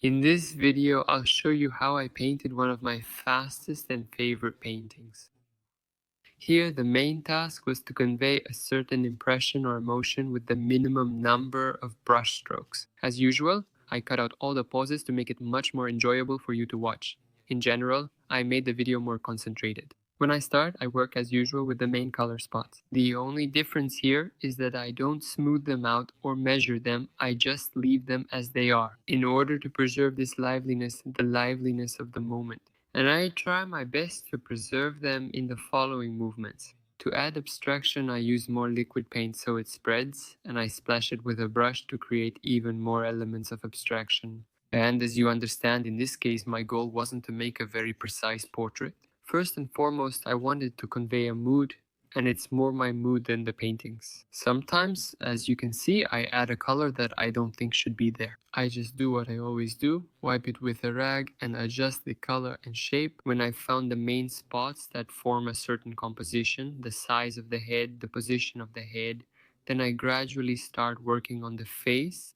In this video, I'll show you how I painted one of my fastest and favorite paintings. Here, the main task was to convey a certain impression or emotion with the minimum number of brush strokes. As usual, I cut out all the pauses to make it much more enjoyable for you to watch. In general, I made the video more concentrated. When I start, I work as usual with the main color spots. The only difference here is that I don't smooth them out or measure them, I just leave them as they are, in order to preserve this liveliness, the liveliness of the moment. And I try my best to preserve them in the following movements. To add abstraction, I use more liquid paint so it spreads, and I splash it with a brush to create even more elements of abstraction. And as you understand, in this case, my goal wasn't to make a very precise portrait. First and foremost, I wanted to convey a mood, and it's more my mood than the paintings. Sometimes, as you can see, I add a color that I don't think should be there. I just do what I always do, wipe it with a rag and adjust the color and shape when I found the main spots that form a certain composition, the size of the head, the position of the head. Then I gradually start working on the face.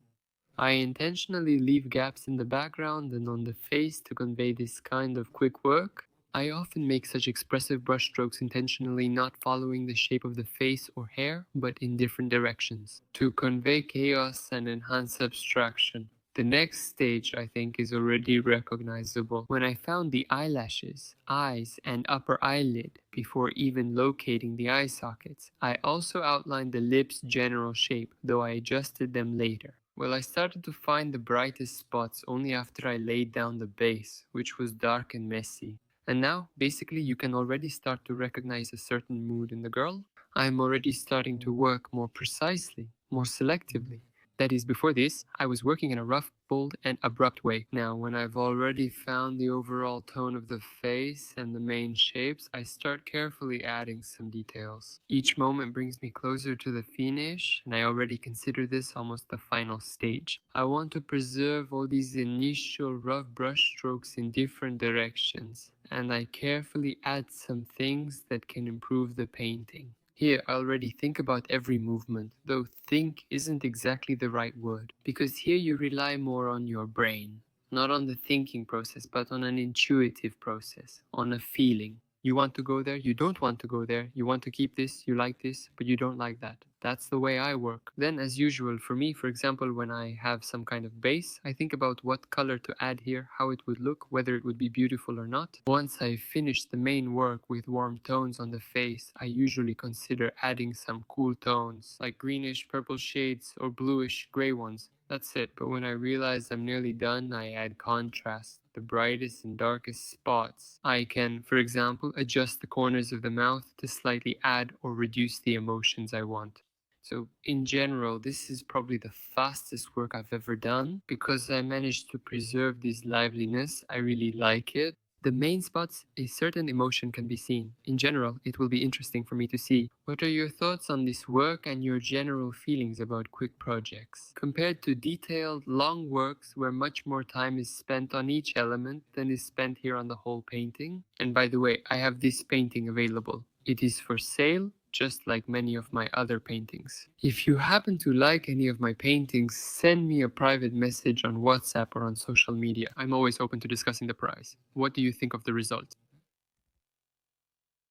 I intentionally leave gaps in the background and on the face to convey this kind of quick work. I often make such expressive brushstrokes intentionally not following the shape of the face or hair, but in different directions, to convey chaos and enhance abstraction. The next stage, I think, is already recognizable. When I found the eyelashes, eyes, and upper eyelid before even locating the eye sockets, I also outlined the lips' general shape, though I adjusted them later. Well, I started to find the brightest spots only after I laid down the base, which was dark and messy. And now, basically, you can already start to recognize a certain mood in the girl. I'm already starting to work more precisely, more selectively. That is, before this, I was working in a rough, bold, and abrupt way. Now, when I've already found the overall tone of the face and the main shapes, I start carefully adding some details. Each moment brings me closer to the finish, and I already consider this almost the final stage. I want to preserve all these initial rough brush strokes in different directions, and I carefully add some things that can improve the painting. Here, I already think about every movement, though think isn't exactly the right word, because here you rely more on your brain, not on the thinking process, but on an intuitive process, on a feeling. You want to go there, you don't want to go there, you want to keep this, you like this, but you don't like that. That's the way I work. Then, as usual, for me, for example, when I have some kind of base, I think about what color to add here, how it would look, whether it would be beautiful or not. Once I finish the main work with warm tones on the face, I usually consider adding some cool tones, like greenish purple shades or bluish gray ones. That's it, but when I realize I'm nearly done, I add contrast, the brightest and darkest spots. I can, for example, adjust the corners of the mouth to slightly add or reduce the emotions I want. So in general, this is probably the fastest work I've ever done because I managed to preserve this liveliness. I really like it. The main spots, a certain emotion can be seen. In general, it will be interesting for me to see. What are your thoughts on this work and your general feelings about quick projects? Compared to detailed, long works where much more time is spent on each element than is spent here on the whole painting. And by the way, I have this painting available. It is for sale, just like many of my other paintings. If you happen to like any of my paintings, send me a private message on WhatsApp or on social media. I'm always open to discussing the price. What do you think of the result?